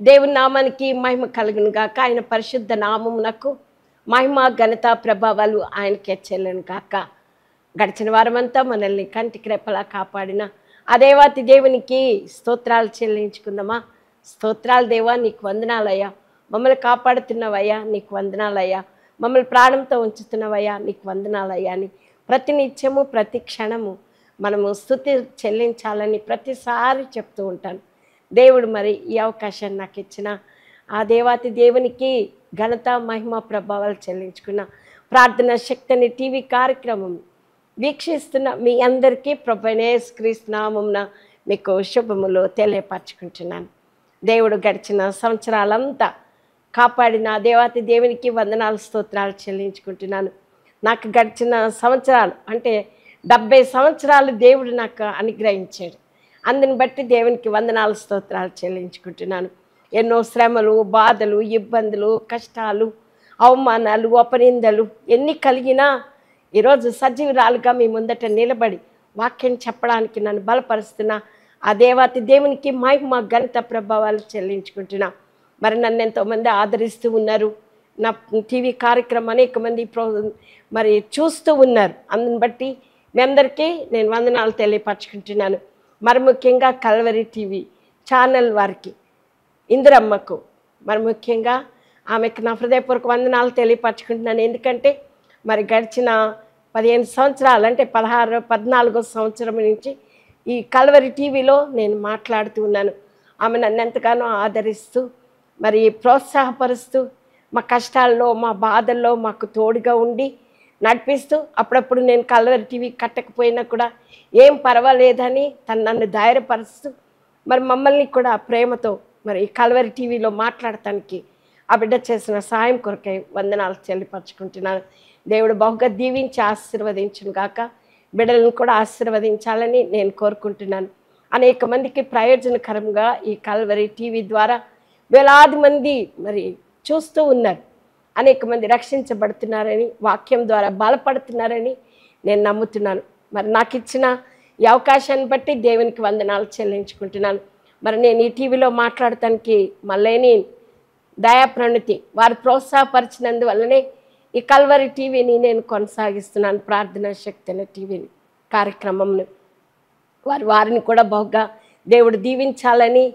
దేవుని నామానికి మహిమ కలుగును గాక. ఆయన పరిశుద్ధ నామమునకు మహిమ ఘనత ప్రభావాలు ఆయనకే చెల్లును గాక. గడిచిన వారమంతా మనల్ని కంటికి రెప్పలా కాపాడిన ఆ దేవాతి దేవునికి స్తోత్రాలు చెల్లించుకుందామా. స్తోత్రాలు దేవా, నీకు వందనాలయ్యా. మమ్మల్ని కాపాడుతున్నవయ్యా, నీకు వందనాలయ్యా. మమ్మల్ని ప్రాణంతో ఉంచుతున్నవయ్యా, నీకు వందనాలయ్యా అని ప్రతి నిత్యము ప్రతి క్షణము మనము స్తుతి చెల్లించాలని ప్రతిసారి చెప్తూ ఉంటాను. దేవుడు మరి ఈ అవకాశాన్ని నాకు ఇచ్చిన ఆ దేవాతి దేవునికి ఘనత మహిమ ప్రభావాలు చెల్లించుకున్న ప్రార్థన శక్తిని టీవీ కార్యక్రమం వీక్షిస్తున్న మీ అందరికీ ప్రభువైన యేసుక్రీస్తు నామమున మీకు శుభములు తెలియపరచుకుంటున్నాను. దేవుడు గడిచిన సంవత్సరాలంతా కాపాడిన దేవాతి దేవునికి వందనాలు స్తోత్రాలు చెల్లించుకుంటున్నాను. నాకు గడిచిన సంవత్సరాలు అంటే 70 సంవత్సరాలు దేవుడు నాకు అనుగ్రహించాడు. అందుని బట్టి దేవునికి వందనాలు స్తోత్రాలు చెల్లించుకుంటున్నాను. ఎన్నో శ్రమలు, బాధలు, ఇబ్బందులు, కష్టాలు, అవమానాలు, అపనిందలు ఎన్ని కలిగినా ఈరోజు సజీవురాలుగా మీ ముందట నిలబడి వాక్యం చెప్పడానికి నన్ను బలపరుస్తున్న ఆ దేవాతి దేవునికి మహిమ ఘనత ప్రభావాలు చెల్లించుకుంటున్నా. మరి నన్ను ఎంతోమంది ఆదరిస్తూ ఉన్నారు. నా టీవీ కార్యక్రమం అనేక మంది మరి చూస్తూ ఉన్నారు. అందుని బట్టి మీ అందరికీ నేను వందనాలు తెలియపరచుకుంటున్నాను. మరి ముఖ్యంగా కల్వరి టీవీ ఛానల్ వారికి, ఇందిరమ్మకు మరి ముఖ్యంగా ఆమెకు నా హృదయపూర్వక వందనాలు తెలియపరచుకుంటున్నాను. ఎందుకంటే మరి గడిచిన 15 సంవత్సరాలు అంటే 14వ సంవత్సరం నుంచి ఈ కల్వరి టీవీలో నేను మాట్లాడుతూ ఉన్నాను. ఆమె నన్ను ఎంతగానో ఆదరిస్తూ మరి ప్రోత్సాహపరుస్తూ మా కష్టాల్లో మా బాధల్లో మాకు తోడుగా ఉండి నడిపిస్తూ అప్పుడప్పుడు నేను కల్వరి టీవీ కట్టకపోయినా కూడా ఏం పర్వాలేదని తను నన్ను ధైర్యపరుస్తూ మరి మమ్మల్ని కూడా ప్రేమతో మరి కల్వరి టీవీలో మాట్లాడటానికి ఆ బిడ్డ చేసిన సాయం కొరకై వందనాలు చెల్లిపరచుకుంటున్నాను. దేవుడు బహుగా దీవించి ఆశీర్వదించును గాక. బిడ్డలను కూడా ఆశీర్వదించాలని నేను కోరుకుంటున్నాను. అనేక మందికి ప్రయోజనకరంగా ఈ కల్వరి టీవీ ద్వారా వేలాది మంది మరి చూస్తూ ఉన్నారు. అనేక మంది రక్షించబడుతున్నారని, వాక్యం ద్వారా బలపడుతున్నారని నేను నమ్ముతున్నాను. మరి నాకు ఇచ్చిన ఈ అవకాశాన్ని బట్టి దేవునికి వందనాలు చెల్లించుకుంటున్నాను. మరి నేను ఈ టీవీలో మాట్లాడటానికి మళ్ళీ దయాప్రణుతి వారు ప్రోత్సాహపరిచినందువల్లనే ఈ కల్వరి టీవీని నేను కొనసాగిస్తున్నాను. ప్రార్థనా శక్తి అనే టీవీని కార్యక్రమంను వారిని కూడా బహుగా దేవుడు దీవించాలని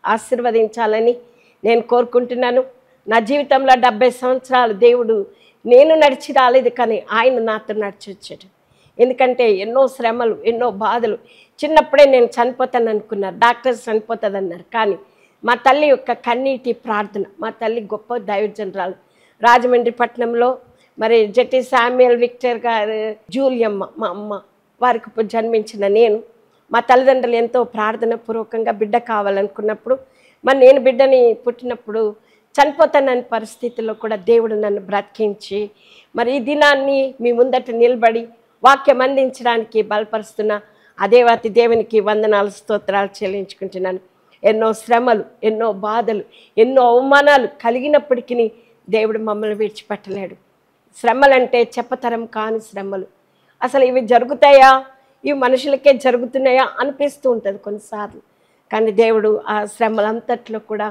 ఆశీర్వదించాలని నేను కోరుకుంటున్నాను. నా జీవితంలో 70 సంవత్సరాలు దేవుడు నేను నడిచి రాలేదు, కానీ ఆయన నాతో నడిచి వచ్చాడు. ఎందుకంటే ఎన్నో శ్రమలు, ఎన్నో బాధలు. చిన్నప్పుడే నేను చనిపోతాను అనుకున్నారు, డాక్టర్స్ చనిపోతుంది అన్నారు. కానీ మా తల్లి యొక్క కన్నీటి ప్రార్థన, మా తల్లి గొప్ప దైవజనరాలు రాజమండ్రి పట్టణంలో మరి జట్టి శామ్యుయల్ విక్టర్ గారు, జూలియమ్మ మా అమ్మ వారికి జన్మించిన నేను, మా తల్లిదండ్రులు ఎంతో ప్రార్థన పూర్వకంగా బిడ్డ కావాలనుకున్నప్పుడు మరి నేను బిడ్డని పుట్టినప్పుడు చనిపోతానని పరిస్థితుల్లో కూడా దేవుడు నన్ను బ్రతికించి మరి ఈ దినాన్ని మీ ముందట నిలబడి వాక్యం అందించడానికి బలపరుస్తున్న అదేవాతి దేవునికి వందనాలు స్తోత్రాలు చెల్లించుకుంటున్నాను. ఎన్నో శ్రమలు, ఎన్నో బాధలు, ఎన్నో అవమానాలు కలిగినప్పటికీ దేవుడు మమ్మల్ని విడిచిపెట్టలేడు. శ్రమలంటే చెప్పతరం కాని శ్రమలు. అసలు ఇవి జరుగుతాయా, ఇవి మనుషులకే జరుగుతున్నాయా అనిపిస్తూ ఉంటుంది కొన్నిసార్లు. కానీ దేవుడు ఆ శ్రమలంతట్లో కూడా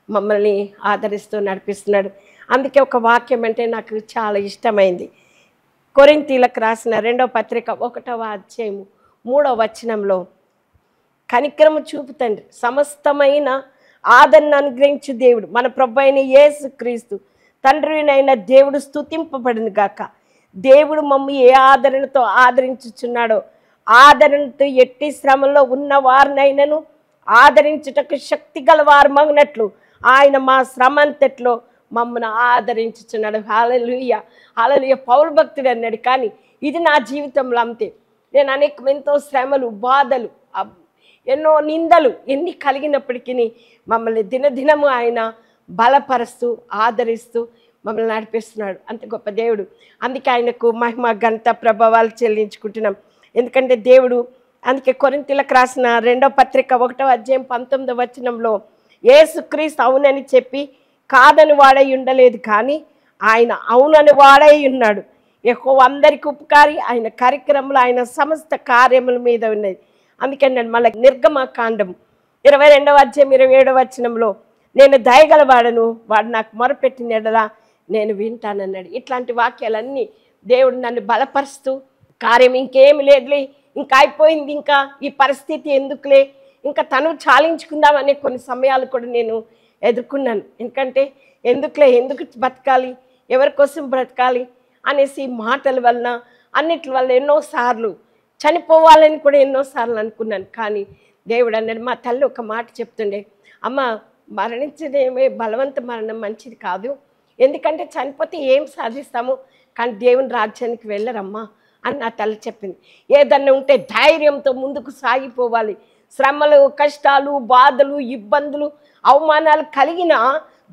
మమ్మల్ని ఆదరిస్తూ నడిపిస్తున్నాడు. అందుకే ఒక వాక్యం అంటే నాకు చాలా ఇష్టమైంది. కొరింథీలకు రాసిన 2వ పత్రిక 1వ అధ్యాయము 3వ వచనంలో, కనికరము చూపు తండ్రి సమస్తమైన ఆదరణ అనుగ్రహించు దేవుడు మన ప్రభు అయిన యేసుక్రీస్తు తండ్రినైన దేవుడు స్తుతింపబడును గాక. దేవుడు మమ్మ ఏ ఆదరణతో ఆదరించుచున్నాడో ఆదరణతో ఎట్టి శ్రమలో ఉన్న వారినైనను ఆదరించుటకు శక్తి గల వారు మగినట్లు ఆయన మా శ్రమ అంతట్లో మమ్మల్ని ఆదరించుచున్నాడు. హల్లెలూయా, హల్లెలూయా. పౌలు భక్తుడు అన్నాడు, కానీ ఇది నా జీవితంలో అంతే. నేను ఎంతో శ్రమలు, బాధలు, ఎన్నో నిందలు ఎన్ని కలిగినప్పటికీ మమ్మల్ని దినదినము ఆయన బలపరుస్తూ ఆదరిస్తూ మమ్మల్ని నడిపిస్తున్నాడు. అంత గొప్ప దేవుడు. అందుకే ఆయనకు మహిమ ఘనత ప్రభావాలు చెల్లించుకుంటున్నాం. ఎందుకంటే దేవుడు అందుకే కొరింథీలకు రాసిన 2వ పత్రిక 1వ అధ్యాయం 19వ వచనంలో, యేసుక్రీస్తు అవునని చెప్పి కాదని వాడై ఉండలేదు, కానీ ఆయన అవునని వాడై ఉన్నాడు. యెహోవా అందరికి ఉపకారి, ఆయన కార్యక్రమంలో ఆయన సమస్త కార్యముల మీద ఉన్నది. అందుకే నేను మళ్ళీ నిర్గమకాండం 22వ అధ్యాయం 27వ వచనంలో, నేను దయగలవాడను, వాడు నాకు మొరపెట్టిన ఎడల నేను వింటానన్నాడు. ఇట్లాంటి వాక్యాలన్నీ దేవుడు నన్ను బలపరుస్తూ, కార్యం ఇంకేమి లేదులే, ఇంకా అయిపోయింది, ఇంకా ఈ పరిస్థితి ఎందుకులే, ఇంకా తను చాలించుకుందామనే కొన్ని సమయాలు కూడా నేను ఎదుర్కొన్నాను. ఎందుకంటే ఎందుకు బ్రతకాలి, ఎవరి కోసం బ్రతకాలి అనేసి మాటల వలన అన్నిటి వల్ల ఎన్నోసార్లు చనిపోవాలని కూడా ఎన్నోసార్లు అనుకున్నాను. కానీ దేవుడు అన్నాడు, మా తల్లి ఒక మాట చెప్తుండే, అమ్మ మరణించడమే బలవంత మరణం మంచిది కాదు, ఎందుకంటే చనిపోతే ఏం సాధిస్తాము, కానీ దేవుని రాజ్యానికి వెళ్ళరమ్మా అని నా తల్లి చెప్పింది. ఏదన్నా ఉంటే ధైర్యంతో ముందుకు సాగిపోవాలి. శ్రమలు, కష్టాలు, బాధలు, ఇబ్బందులు, అవమానాలు కలిగిన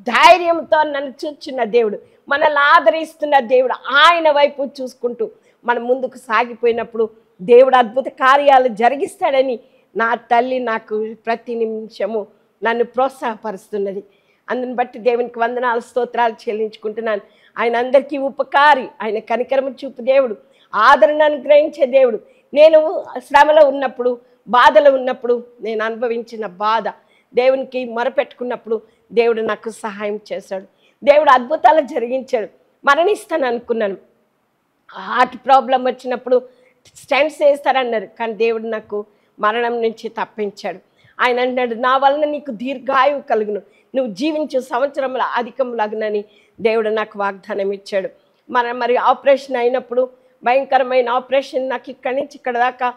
ధైర్యంతో నన్ను చూచున్న దేవుడు, మనల్ని ఆదరిస్తున్న దేవుడు, ఆయన వైపు చూసుకుంటూ మనం ముందుకు సాగిపోయినప్పుడు దేవుడు అద్భుత కార్యాలు జరిగిస్తాడని నా తల్లి నాకు ప్రతి నిమిషము నన్ను ప్రోత్సాహపరుస్తున్నది. అందుని బట్టి దేవునికి వందనాలు, స్తోత్రాలు చెల్లించుకుంటున్నాను. ఆయన అందరికీ ఉపకారి, ఆయన కనికరము చూపు దేవుడు, ఆదరణ అనుగ్రహించే దేవుడు. నేను శ్రమలో ఉన్నప్పుడు, బాధలో ఉన్నప్పుడు, నేను అనుభవించిన బాధ దేవునికి మొరపెట్టుకున్నప్పుడు దేవుడు నాకు సహాయం చేశాడు. దేవుడు అద్భుతాలు జరిగించాడు. మరణిస్తాను అనుకున్నాను, హార్ట్ ప్రాబ్లం వచ్చినప్పుడు స్టెంట్స్ వేస్తారన్నారు, కానీ దేవుడు నాకు మరణం నుంచి తప్పించాడు. ఆయన అన్నాడు, నా వలన నీకు దీర్ఘాయువు కలుగును, నువ్వు జీవించు సంవత్సరముల అధికములగునని దేవుడు నాకు వాగ్దానం ఇచ్చాడు. మరి ఆపరేషన్ అయినప్పుడు, భయంకరమైన ఆపరేషన్, నాకు ఇక్కడి నుంచి ఇక్కడ దాకా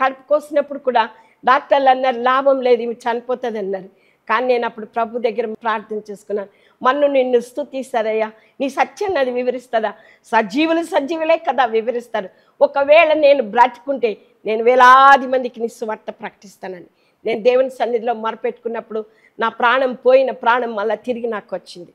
కడుపు కోసినప్పుడు కూడా డాక్టర్లు అన్నారు లాభం లేదు, ఇవి చనిపోతుంది అన్నారు. కానీ నేను అప్పుడు ప్రభు దగ్గర ప్రార్థన చేసుకున్నాను, మన్ను నిన్ను స్తుతిస్తారయ్యా, నీ సత్యాన్ని అది వివరిస్తుందా, సజీవులే కదా వివరిస్తారు. ఒకవేళ నేను బ్రతుకుంటే నేను వేలాది మందికి నీ సువార్త ప్రకటిస్తానని నేను దేవుని సన్నిధిలో మొరపెట్టుకున్నప్పుడు నా ప్రాణం పోయిన ప్రాణం మళ్ళీ తిరిగి నాకు వచ్చింది.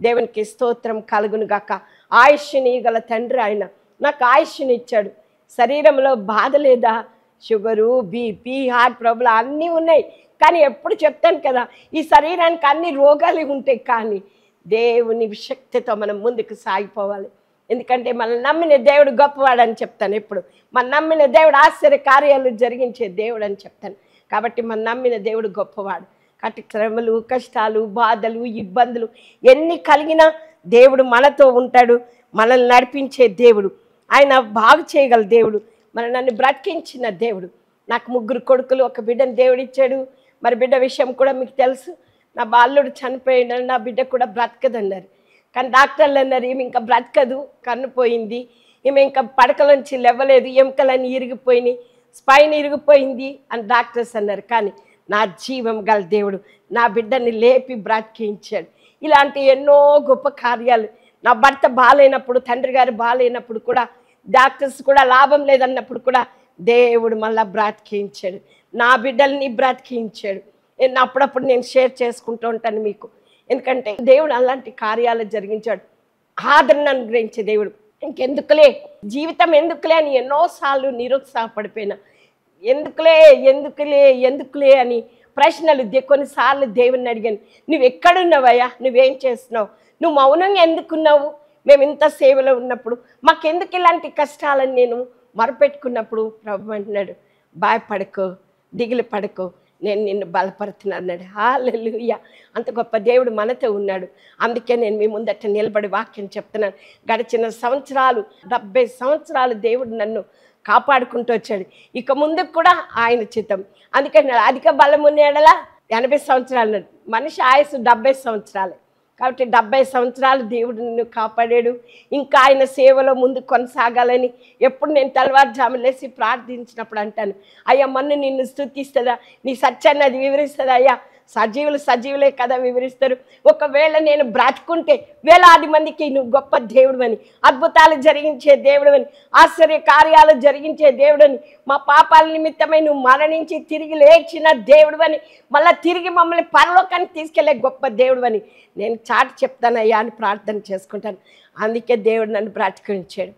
దేవునికి స్తోత్రం కలుగును గాక. ఆయుష్ని గల తండ్రి ఆయన నాకు ఆయుష్ని ఇచ్చాడు. శరీరంలో బాధ లేదా, షుగరు, బీపీ, హార్ట్ ప్రాబ్లం అన్నీ ఉన్నాయి, కానీ ఎప్పుడు చెప్తాను కదా, ఈ శరీరానికి అన్ని రోగాలు ఉంటాయి, కానీ దేవుని శక్తితో మనం ముందుకు సాగిపోవాలి. ఎందుకంటే మనం నమ్మిన దేవుడు గొప్పవాడని చెప్తాను ఎప్పుడు. మనం నమ్మిన దేవుడు ఆశ్చర్య కార్యాలు జరిగించే దేవుడు అని చెప్తాను. కాబట్టి మనం నమ్మిన దేవుడు గొప్పవాడు. కాబట్టి శ్రమలు, కష్టాలు, బాధలు, ఇబ్బందులు ఎన్ని కలిగినా దేవుడు మనతో ఉంటాడు. మనల్ని నడిపించే దేవుడు, ఆయన బాగు చేయగల దేవుడు, నన్ను బ్రతికించిన దేవుడు. నాకు 3 కొడుకులు, 1 బిడ్డను దేవుడిచ్చాడు. మరి బిడ్డ విషయం కూడా మీకు తెలుసు, నా బాలుడు చనిపోయినాడు, నా బిడ్డ కూడా బ్రతకదన్నారు. కానీ డాక్టర్లు అన్నారు, ఈమె ఇంకా బ్రతకదు, కన్ను పోయింది, ఈమె ఇంకా పడకలోంచి లేవలేదు, ఎముకలన్నీ ఇరిగిపోయినాయి, స్పైన్ ఇరిగిపోయింది అని డాక్టర్స్ అన్నారు. కానీ నా జీవం గల దేవుడు నా బిడ్డని లేపి బ్రతికించాడు. ఇలాంటి ఎన్నో గొప్ప కార్యాలు. నా భర్త బాగాలేనప్పుడు, తండ్రి గారు బాగాలేనప్పుడు కూడా, డాక్టర్స్ కూడా లాభం లేదన్నప్పుడు కూడా దేవుడు మళ్ళీ బ్రతికించాడు. నా బిడ్డల్ని బ్రతికించాడు. అప్పుడప్పుడు నేను షేర్ చేసుకుంటూ ఉంటాను మీకు, ఎందుకంటే దేవుడు అలాంటి కార్యాలు జరిగించాడు. ఆదరణ అనుగ్రహించే దేవుడు. ఇంకెందుకులే జీవితం, ఎందుకులే అని ఎన్నోసార్లు నిరుత్సాహపడిపోయినా, ఎందుకులే అని ప్రశ్నలు కొన్నిసార్లు దేవుని అడిగాను, నువ్వు ఎక్కడున్నావయ్యా, నువ్వేం చేస్తున్నావు, నువ్వు మౌనంగా ఎందుకున్నావు, మేము ఇంత సేవలో ఉన్నప్పుడు మాకెందుకు ఇలాంటి కష్టాలని నేను మొరపెట్టుకున్నప్పుడు ప్రభు అంటున్నాడు, భయపడకో, దిగులు పడకో, నేను నిన్ను బలపడుతున్నాను అన్నాడు. హల్లెలూయా. అంత గొప్ప దేవుడు మనతో ఉన్నాడు. అందుకే నేను మీ ముందట నిలబడి వాక్యం చెప్తున్నాను. గడిచిన సంవత్సరాలు, 70 సంవత్సరాలు దేవుడు నన్ను కాపాడుకుంటూ వచ్చాడు. ఇక ముందుకు కూడా ఆయన చిత్తం. అందుకని అధిక బలం ఉన్న ఎడల 80 సంవత్సరాలు, మనిషి ఆయుసు 70 సంవత్సరాలు. కాబట్టి 70 సంవత్సరాలు దేవుడు నిన్ను కాపాడాడు. ఇంకా ఆయన సేవలో ముందు కొనసాగాలని ఎప్పుడు నేను తెల్లవారుజాము లేసి ప్రార్థించినప్పుడు అంటాను, అయ్యా మన్ను నిన్ను స్తుతిస్తుందా, నీ సత్యాన్ని అది వివరిస్తుందా, అయ్యా సజీవులే కదా వివరిస్తారు. ఒకవేళ నేను బ్రతుకుంటే వేలాది మందికి నువ్వు గొప్ప దేవుడు అని, అద్భుతాలు జరిగించే దేవుడు అని, ఆశ్చర్య కార్యాలు జరిగించే దేవుడు అని, మా పాపాల నిమిత్తమై నువ్వు మరణించి తిరిగి లేచిన దేవుడు అని, మళ్ళీ తిరిగి మమ్మల్ని పరలోకానికి తీసుకెళ్లే గొప్ప దేవుడు అని నేను చాటి చెప్తానయ్యా అని ప్రార్థన చేసుకుంటాను. అందుకే దేవుడు నన్ను బ్రతికించాడు.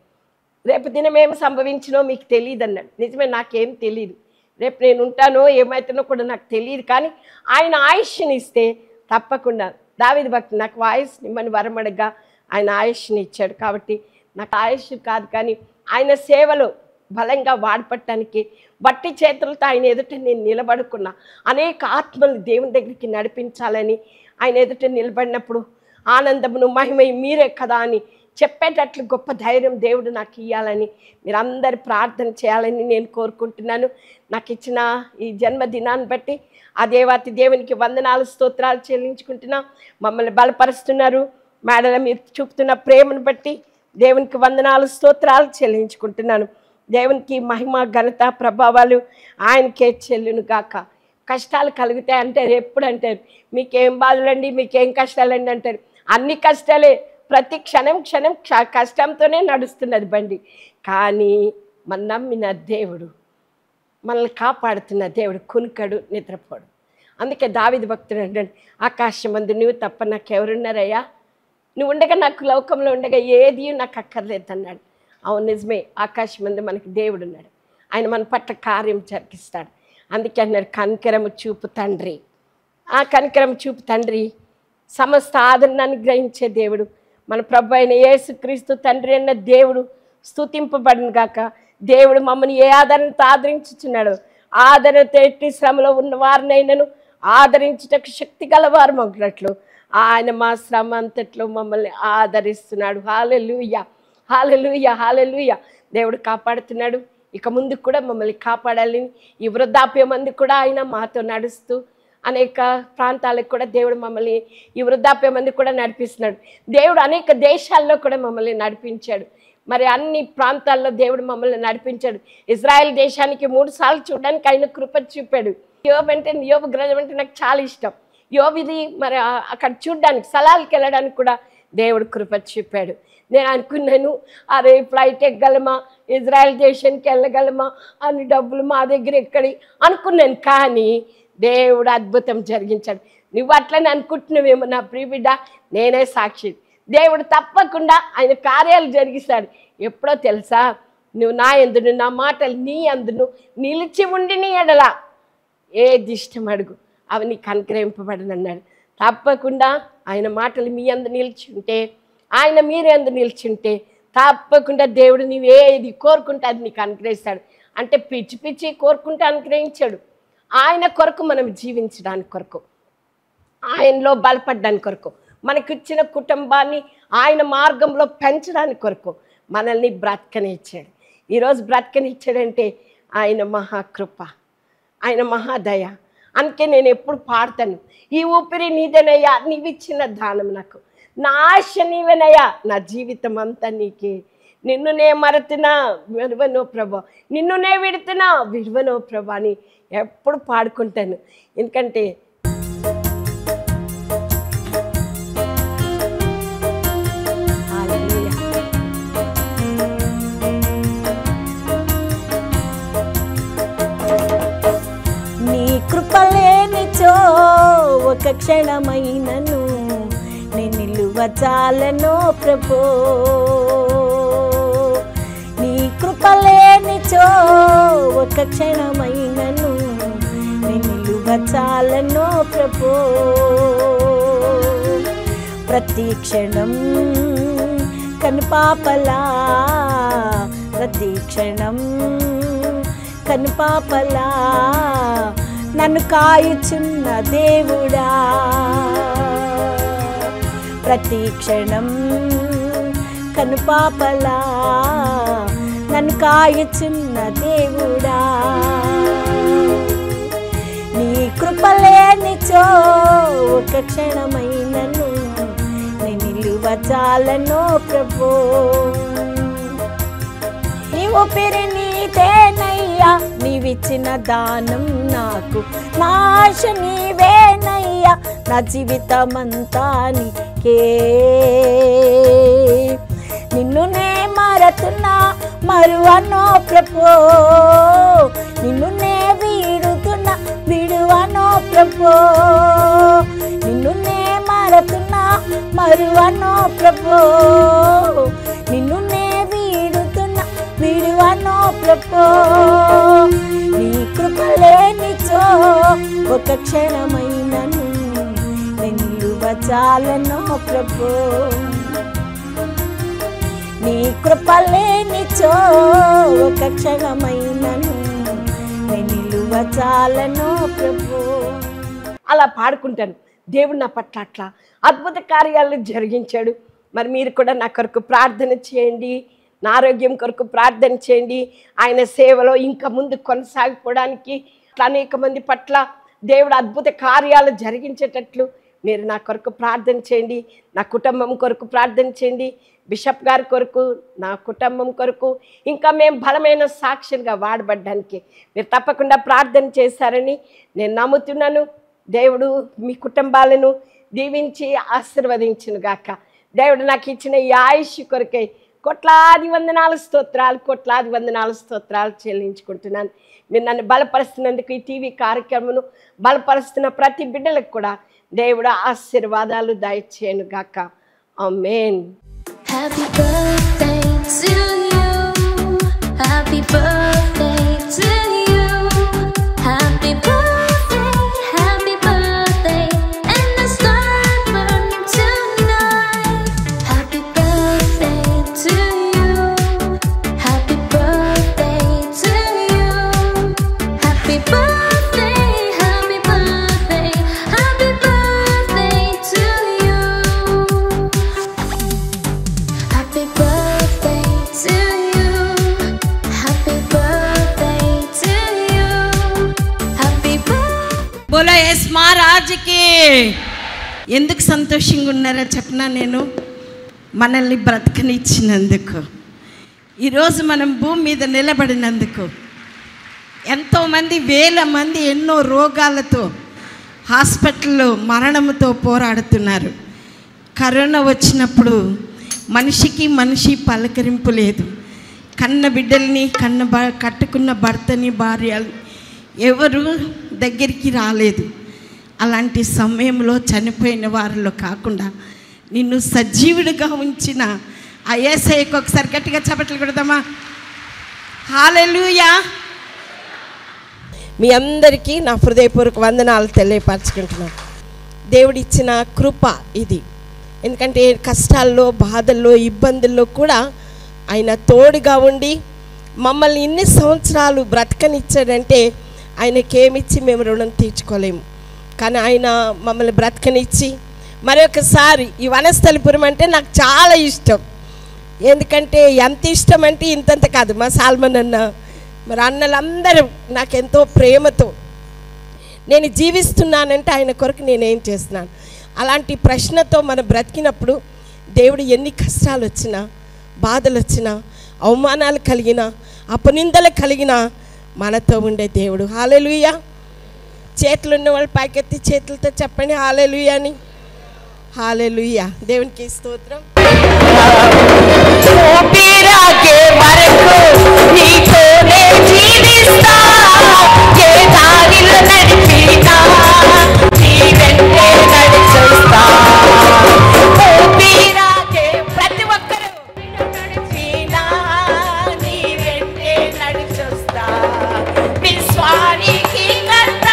రేపు దినం ఏమి సంభవించినో మీకు తెలియదు అన్నాడు. నిజమే, నాకేం తెలియదు, రేపు నేను ఉంటానో ఏమవుతానో కూడా నాకు తెలియదు. కానీ ఆయన ఆయుష్ని ఇస్తే తప్పకుండా, దావీదు భక్తుడు నాకు ఆయుష్ని ఇమ్మని వరమడగా ఆయన ఆయుష్ని ఇచ్చాడు. కాబట్టి నాకు ఆయుష్ కాదు, కానీ ఆయన సేవలో బలంగా వాడపట్టడానికి బట్టి చేతులతో ఆయన ఎదుట నేను నిలబడుకున్నా. అనేక ఆత్మలు దేవుని దగ్గరికి నడిపించాలని ఆయన ఎదుట నిలబడినప్పుడు ఆనందమును మహిమయ్య మీరే కదా అని చెప్పేటట్లు గొప్ప ధైర్యం దేవుడు నాకు ఇవ్వాలని మీరందరూ ప్రార్థన చేయాలని నేను కోరుకుంటున్నాను. నాకు ఇచ్చిన ఈ జన్మదినాన్ని బట్టి ఆ దేవాతి దేవునికి వందనాలు స్తోత్రాలు చెల్లించుకుంటున్నా. మమ్మల్ని బలపరుస్తున్నారు. మేడల మీరు చూపుతున్న ప్రేమను బట్టి దేవునికి వందనాలు స్తోత్రాలు చెల్లించుకుంటున్నాను. దేవునికి మహిమ ఘనత ప్రభావాలు ఆయనకే చెల్లును గాక. కష్టాలు కలుగుతాయి అంటారు, ఎప్పుడు అంటారు మీకేం బాధలండి, మీకేం కష్టాలండి అంటారు. అన్ని కష్టాలే, ప్రతి క్షణం క్షణం కష్టంతోనే నడుస్తున్నది బండి. కానీ మన నమ్మిన దేవుడు, మనల్ని కాపాడుతున్న దేవుడు కునుకడు, నిద్రపోడు. అందుకే దావీదు భక్తుడు అంటాడు, ఆకాశమందు నువ్వు తప్ప నాకెవరున్నారయ్యా, నువ్వు ఉండగా నాకు లోకంలో ఉండగా ఏది నాకు అక్కర్లేదు అన్నాడు. అవును నిజమే, ఆకాశమందు మనకి దేవుడు ఉన్నాడు. ఆయన మన పట్ల కార్యం జరిగిస్తాడు. అందుకే అన్నాడు కనికరము చూపు తండ్రి. ఆ కనికరము చూపు తండ్రి సమస్త ఆదరణ అనుగ్రహించే దేవుడు మన ప్రభు అయిన యేసుక్రీస్తు తండ్రి అన్న దేవుడు స్తుతింపబడిన గాక. దేవుడు మమ్మల్ని ఏ ఆదరణతో ఆదరించుచున్నాడు, ఆదరణతో ఎట్టి శ్రమలో ఉన్న వారినైనాను ఆదరించుటకు శక్తి గలవారు మగ్గినట్లు ఆయన మా శ్రమ అంతట్లో మమ్మల్ని ఆదరిస్తున్నాడు. హల్లెలూయా, హల్లెలూయా, హల్లెలూయా. దేవుడు కాపాడుతున్నాడు. ఇక ముందు కూడా మమ్మల్ని కాపాడాలని ఈ వృద్ధాప్యం మంది కూడా ఆయన మాతో నడుస్తూ అనేక ప్రాంతాలకు కూడా దేవుడు మమ్మల్ని ఈ వృద్ధాప్యం మంది కూడా నడిపిస్తున్నాడు. దేవుడు అనేక దేశాల్లో కూడా మమ్మల్ని నడిపించాడు. మరి అన్ని ప్రాంతాల్లో దేవుడు మమ్మల్ని నడిపించాడు. ఇజ్రాయెల్ దేశానికి 3 సార్లు చూడడానికి ఆయన కృప చూపాడు. యోబు గ్రంథం అంటే నాకు చాలా ఇష్టం. యోబిది మరి అక్కడ చూడడానికి స్థలాలకు వెళ్ళడానికి కూడా దేవుడు కృప చూపాడు. నేను అనుకున్నాను, అరే ఫ్లైట్ ఎక్కగలమా, ఇజ్రాయెల్ దేశానికి వెళ్ళగలమా, అన్ని డబ్బులు మా దగ్గర ఎక్కడి అనుకున్నాను. కానీ దేవుడు అద్భుతం జరిగించాడు. నువ్వు అట్లనే అనుకుంటున్నావేమో నా ప్రియ బిడ్డ, నేనే సాక్షి. దేవుడు తప్పకుండా ఆయన కార్యాలు జరిగిస్తాడు. ఎప్పుడో తెలుసా, నువ్వు నా యందును నా మాటలు నీ యందును నిలిచి ఉండి నీ ఎడల ఏది ఇష్టం అడుగు అవి నీకు అనుగ్రహింపబడనన్నాడు. తప్పకుండా ఆయన మాటలు మీ అందు నిలిచి ఉంటే, ఆయన మీరే అందు నిలిచి ఉంటే తప్పకుండా దేవుడు నీవు ఏది కోరుకుంటే అది నీకు అనుగ్రహిస్తాడు. అంటే పిచ్చి పిచ్చి కోరుకుంటే అనుగ్రహించాడు. ఆయన కొరకు మనం జీవించడానికి కొరకు, ఆయనలో బలపడడానికి కొరకు, మనకిచ్చిన కుటుంబాన్ని ఆయన మార్గంలో పెంచడానికి కొరకు మనల్ని బ్రతకనిచ్చాడు. ఈరోజు బ్రతకనిచ్చాడంటే ఆయన మహాకృప, ఆయన మహాదయ. అందుకే నేను ఎప్పుడు పాడతాను, ఈ ఊపిరి నీదేనయ్యా, నీవిచ్చిన దానం నాకు, నా ఆశ నీవేనయ్యా, నా జీవితం అంతా నీకే. నిన్ను నే మరతున్నా విడవనో ప్రభా, నిన్ను నే విడుతున్నా విడవనో ప్రభా అని ఎప్పుడు పాడుకుంటాను. ఎందుకంటే నీ కృపలేనిచో ఒక క్షణమైనను నేను నిలువ చాలను ప్రభో, నీ కృపలేనిచో ఒక క్షణమైనను నేను నిలువ చాలను ప్రభో. ప్రతి క్షణం కనుపాపలా, ప్రతి క్షణం కనుపాపలా నన్ను కాయుచున్న దేవుడా, ప్రతి క్షణం కనుపాపలా నన్ను కాయుచున్న దేవుడా. నీ కృపలేనిచో ఒక క్షణమైనను నేను నిలువ చాలను ప్రభో. నీ ఊపిరి నీదేనయ్యా, నీవిచ్చిన దానం నాకు, నా ఆశ నీవేనయ్యా, నా జీవితమంతా నీకే. నిన్ను నే మరతున్నా మరువనో ప్రభో, నిన్ను నే వీడుతున్నా విడువనో ప్రభో, నిన్ను నే మరతున్నా మరువనో ప్రభో, నిన్ను నే వీడుతున్నా విడువనో ప్రభో. నీ కృపలేనిచో ఒక క్షణమైనను నేను నిలువ చాలను ప్రభో. నీ నీ కృపలేనిచో ఒక క్షణమైనను నిలువ చాలను ప్రభు. అలా పాడుకుంటాను. దేవుడు నా పట్ల అట్లా అద్భుత కార్యాలు జరిగించాడు. మరి మీరు కూడా నా కొరకు ప్రార్థన చేయండి, నా ఆరోగ్యం కొరకు ప్రార్థన చేయండి. ఆయన సేవలో ఇంకా ముందు కొనసాగిపోవడానికి అనేక మంది పట్ల దేవుడు అద్భుత కార్యాలు జరిగించేటట్లు మీరు నా కొరకు ప్రార్థన చేయండి. నా కుటుంబం కొరకు ప్రార్థన చేయండి, బిషప్ గారి కొరకు, నా కుటుంబం కొరకు, ఇంకా మేము బలమైన సాక్షులుగా వాడబడ్డానికి మీరు తప్పకుండా ప్రార్థన చేశారని నేను నమ్ముతున్నాను. దేవుడు మీ కుటుంబాలను దీవించి ఆశీర్వదించును గాక. దేవుడు నాకు ఇచ్చిన ఈ ఆయుష్ కొరకై కోట్లాది వందనాలు స్తోత్రాలు చెల్లించుకుంటున్నాను. మీరు నన్ను బలపరుస్తున్నందుకు, ఈ టీవీ కార్యక్రమను బలపరుస్తున్న ప్రతి బిడ్డలకు కూడా దేవుడు ఆశీర్వాదాలు దయచేయను గాక. ఆమేన్. Happy birthday to you. Happy birthday to you. Happy birthday, happy birthday, and the star burning tonight. Happy birthday to you. Happy birthday to you. Happy birthday, happy birthday, happy birthday to you. Happy birthday to you. Happy birthday to you. Happy birthday. బోలో yes మహారాజుకి. ఎందుకు సంతోషంగా ఉన్నారో చెప్పనా, నేను మనల్ని బ్రతకనిచ్చినందుకు, ఈరోజు మనం భూమి మీద నిలబడినందుకు. ఎంతోమంది, వేల మంది ఎన్నో రోగాలతో హాస్పిటల్లో మరణంతో పోరాడుతున్నారు. కరోనా వచ్చినప్పుడు మనిషి పలకరింపు లేదు. కన్న బిడ్డల్ని, కట్టుకున్న భర్తని, భార్యలు ఎవరు దగ్గరికి రాలేదు. అలాంటి సమయంలో చనిపోయిన వారిలో కాకుండా నిన్ను సజీవుడిగా ఉంచిన ఆ యేసయ్యకు ఒకసారి గట్టిగా చప్పట్లు కొడదామా? హల్లెలూయా. మీ అందరికీ నా హృదయపూర్వక వందనాలు తెలియపరచుకుంటున్నాను. దేవుడిచ్చిన కృప ఇది. ఎందుకంటే కష్టాల్లో, బాధల్లో, ఇబ్బందుల్లో కూడా ఆయన తోడుగా ఉండి మమ్మల్ని ఇన్ని సంవత్సరాలు బ్రతకనిచ్చాడంటే ఆయనకేమిచ్చి మేము రుణం తీర్చుకోలేము. కానీ ఆయన మమ్మల్ని బ్రతకనిచ్చి మరొకసారి ఈ వనస్థలిపురం అంటే నాకు చాలా ఇష్టం. ఎందుకంటే ఎంత ఇష్టం అంటే ఇంతంత కాదు, మా సాల్మన్ అన్న, మరి అన్నలందరూ నాకెంతో ప్రేమతో నేను జీవిస్తున్నానంటే ఆయన కొరకు నేనేం చేస్తున్నాను. అలాంటి ప్రశ్నతో మనం బ్రతికినప్పుడు దేవుడు ఎన్ని కష్టాలు వచ్చినా, బాధలు వచ్చినా, అవమానాలు కలిగినా, అపనిందలు కలిగినా మనతో ఉండే దేవుడు. హల్లెలూయా. చేతులు ఉన్న వాళ్ళు పైకెత్తి చేతులతో చెప్పండి హల్లెలూయా అని. హల్లెలూయా. దేవునికి స్తోత్రం. ప్రతి ఒక్కరు విశ్వానికి కర్త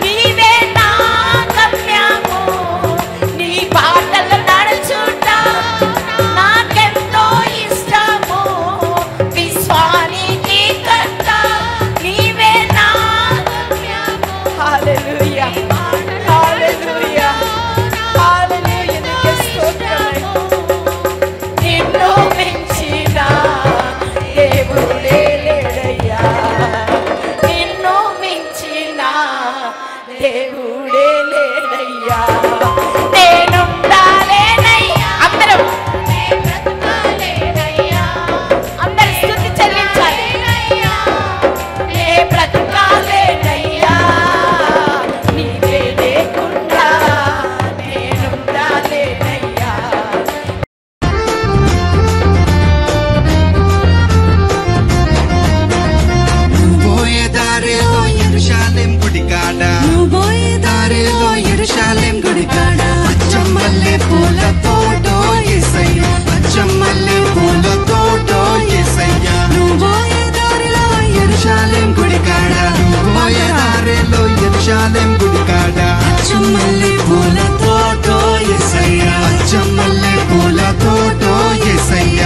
నీవే నా గమ్యము, నీ బాటలు నడుచుట నాకెంతో ఇష్టము. విశ్వానికి కర్త నీవే నా గమ్యము. హల్లెలూయా, హల్లెలూయా, హల్లెలూయా. నీకే స్తోత్రం. నిన్ను మించిన దేవుడే లేడయ్యా, నిన్ను మించిన దేవుడే లేడయ్యా. నేనుండాలేనయ్యా. అందరూ అందరు స్తుతి చెల్లించాలి. నే బ్రతకాలేనయ్యా, నీవే లేకుండా నేనుండాలేనయ్యా. పోయే దారిలో యెరూషలేం గుడికాడ, దారిలో యెరూషలేం గుడికాడ అచ్చమల్లె పూల తోటో యేసయ్య, అచ్చమల్లె పూల తోటో యేసయ్య. పోయే దారిలో యెరూషలేం గుడికాడ, పోయే దారిలో యెరూషలేం గుడికాడ అచ్చమల్లె పూల తోటో యేసయ్య, అచ్చమల్లె పూల తోటో యేసయ్య.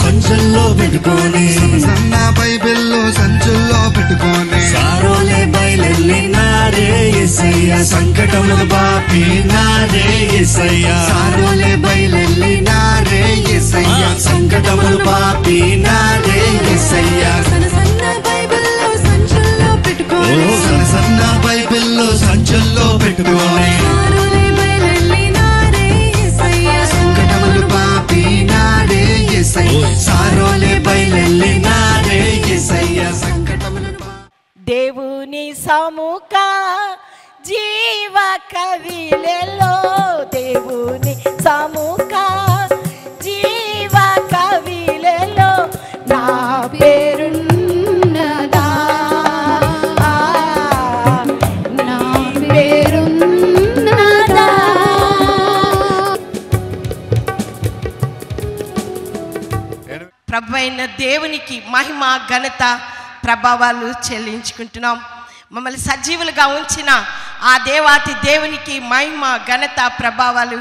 సంచుల్లో పెట్టుకొని సన్న బైబిల్లో సంచుల్లో పెట్టుకొని సారోలే బయలెళ్ళినారే యేసయ్య సంకటములు బాపినారే యేసయ్య సారోలే బయలెళ్ళినారే యేసయ్య సంకటములు బాపినారే యేసయ్య సన్న బైబిల్లో సంచుల్లో పెట్టుకొని సన్న బైబిల్లో సంచుల్లో పెట్టుకొని దేవుని సముఖ జీవ కవిలలో దేవుని సముఖ జీవ కవిలలో నా పేరున్నదా నా పేరున్నదా ప్రభు అయిన దేవునికి మహిమ ఘనత ప్రభావాలు చెల్లించుకుంటున్నాం. మమ్మల్ని సజీవులుగా ఉంచిన ఆ దేవాతి దేవునికి మహిమ ఘనత ప్రభావాలు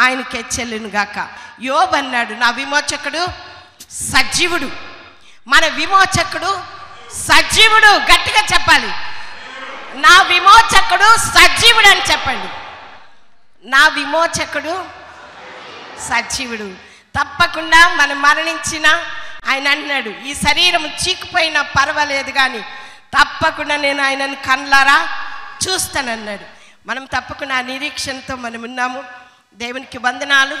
ఆయనకే చెల్లునుగాక. యోబు అన్నాడు, నా విమోచకుడు సజీవుడు. మన విమోచకుడు సజీవుడు. గట్టిగా చెప్పాలి, నా విమోచకుడు సజీవుడు అని చెప్పండి. నా విమోచకుడు సజీవుడు. తప్పకుండా మనం మరణించిన ఆయన అన్నాడు, ఈ శరీరం చీకిపోయినా పర్వాలేదు కానీ తప్పకుండా నేను ఆయనను కళ్ళారా చూస్తానన్నాడు. మనం తప్పకుండా ఆ నిరీక్షణతో మనం ఉన్నాము. దేవునికి వందనాలు.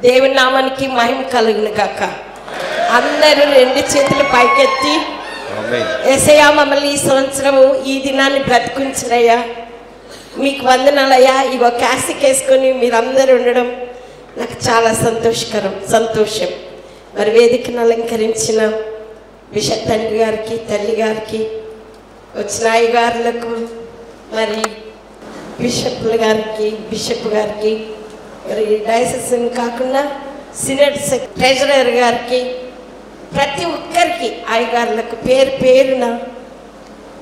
దేవుని నామానికి మహిమ కలుగును గాక. అందరూ రెండు చేతులు పైకెత్తి, యేసయ్యా మమ్మల్ని ఈ సంవత్సరము ఈ దినాన్ని బ్రతికించరయ్యా, మీకు వందనాలయ్యా. ఇగో క్యాసిక్ వేసుకొని మీరందరూ ఉండడం నాకు చాలా సంతోషం. మరి వేదికను అలంకరించిన బిషప్ తండ్రి గారికి, తల్లి గారికి, వచ్చిన అయ్యగారులకు, మరి బిషప్ గారికి, మరి డయాసిస్ కాకుండా సినెట్ ట్రెజరర్ గారికి, ప్రతి ఒక్కరికి అయ్యగారులకు పేరు పేరున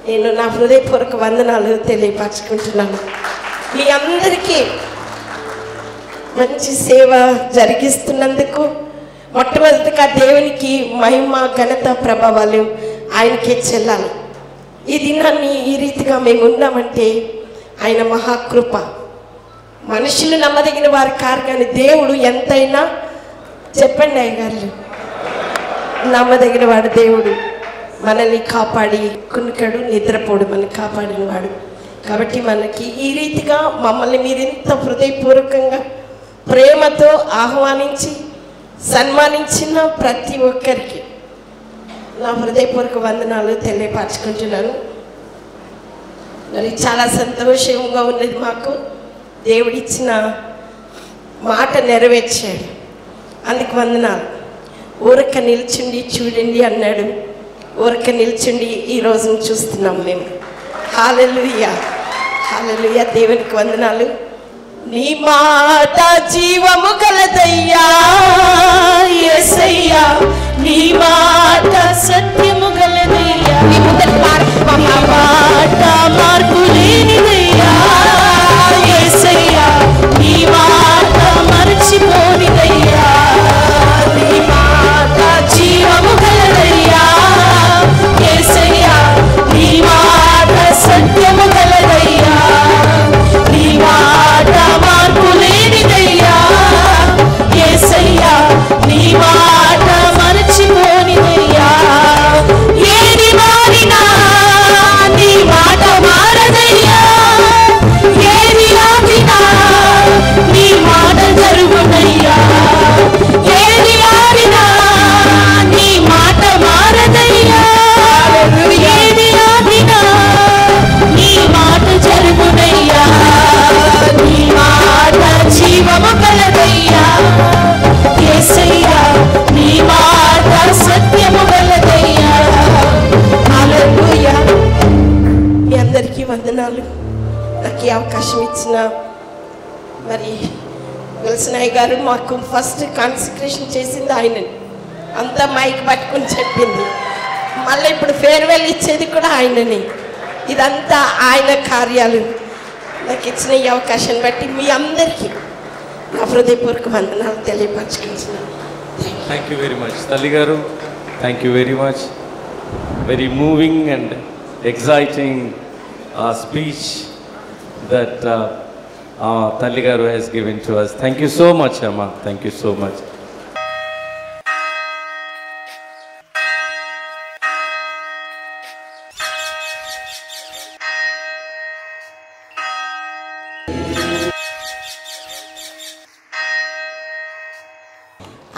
నేను నా హృదయపూర్వక వందనాలు తెలియపరచుకుంటున్నాను. మీ అందరికీ మంచి సేవ జరిగిస్తున్నందుకు మొట్టమొదటిగా దేవునికి మహిమ ఘనత ప్రభావాలు ఆయనకే చెల్లాలి. ఈ దినాన్ని ఈ రీతిగా మేము ఉన్నామంటే ఆయన మహాకృప. మనుషులు నమ్మదగిన వారు కారు కానీ దేవుడు ఎంతైనా, చెప్పండి అయ్యగారు, నమ్మదగిన వాడు దేవుడు. మనల్ని కాపాడి కునుకడు నిద్రపోడు, మనల్ని కాపాడినవాడు. కాబట్టి మనకి ఈ రీతిగా మమ్మల్ని మీరు ఇంత హృదయపూర్వకంగా ప్రేమతో ఆహ్వానించి సన్మానించిన ప్రతి ఒక్కరికి నా హృదయపూర్వక వందనాలు తెలియపరచుకుంటున్నాను. మరి చాలా సంతోషంగా ఉన్నది మాకు. దేవుడిచ్చిన మాట నెరవేర్చాడు, అందుకు వందనాలు. ఊరక నిల్చుండి చూడండి అన్నాడు. ఊరక నిల్చుండి ఈ రోజును చూస్తున్నాం మేము. హల్లెలూయా, హల్లెలూయా. దేవునికి వందనాలు. నీ మాట జీవము గలదయ్యా యేసయ్యా, నీ మాట సత్యము గలదయ్యా, నీ మాట మార్పు లేనిదయ్యా యేసయ్యా, నీ మాట మరచిపోనిదయ్యా, నీ మాట జీవము గలదయ్యా యేసయ్యా, నీ మాట సత్యము గలదయ్యా, నీ మాట మార్పు లేనిదయ్యా యేసయ్యా. వందనాలు. నాకు ఈ అవకాశం ఇచ్చిన మరి విల్సనయ్య గారు మాకు ఫస్ట్ కాన్సన్ట్రేషన్ చేసింది ఆయనని, అంతా మైక్ పట్టుకుని చెప్పింది. మళ్ళీ ఇప్పుడు ఫేర్వెల్ ఇచ్చేది కూడా ఆయనని. ఇదంతా ఆయన కార్యాలు. నాకు ఇచ్చిన ఈ అవకాశాన్ని బట్టి మీ అందరికీ నా హృదయపూర్వక వందనాలు తెలియపరచుకుంటున్నాను. థ్యాంక్ యూ వెరీ మచ్ తల్లి గారు. Thank you very much. Very moving and exciting speech that తల్లి గారు has given to us. Thank you so much అమ్మా. Thank you so much.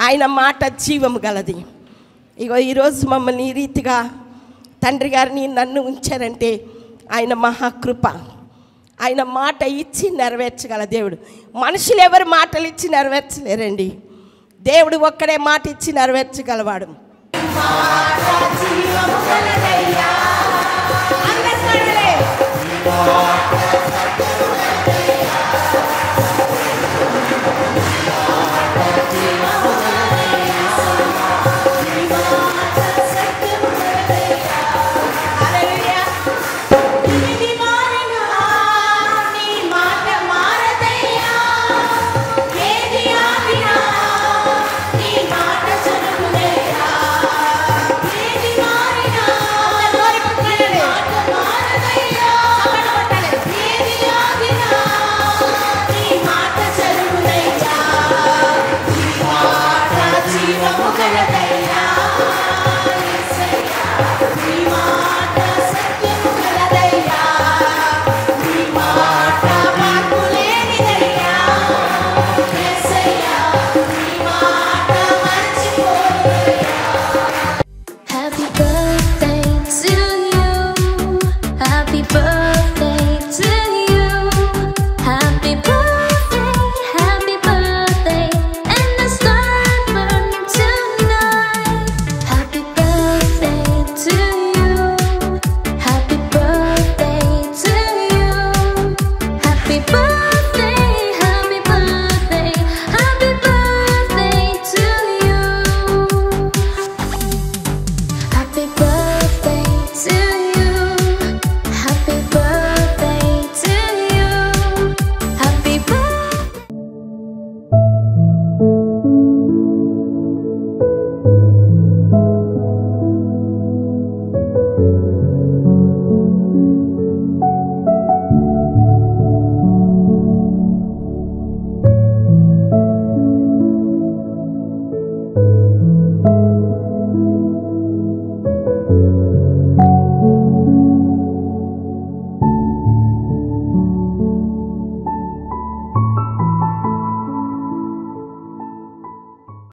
ఆయన మాట జీవము గలది. ఇగో ఈరోజు మమ్మల్ని ఈ రీతిగా తండ్రి గారిని నన్ను ఉంచారంటే ఆయన మహాకృప. ఆయన మాట ఇచ్చి నెరవేర్చగల దేవుడు. మనుషులు ఎవరు మాటలు ఇచ్చి నెరవేర్చలేరండి. దేవుడు ఒక్కడే మాట ఇచ్చి నెరవేర్చగలవాడు. జీవము గలదయ్యా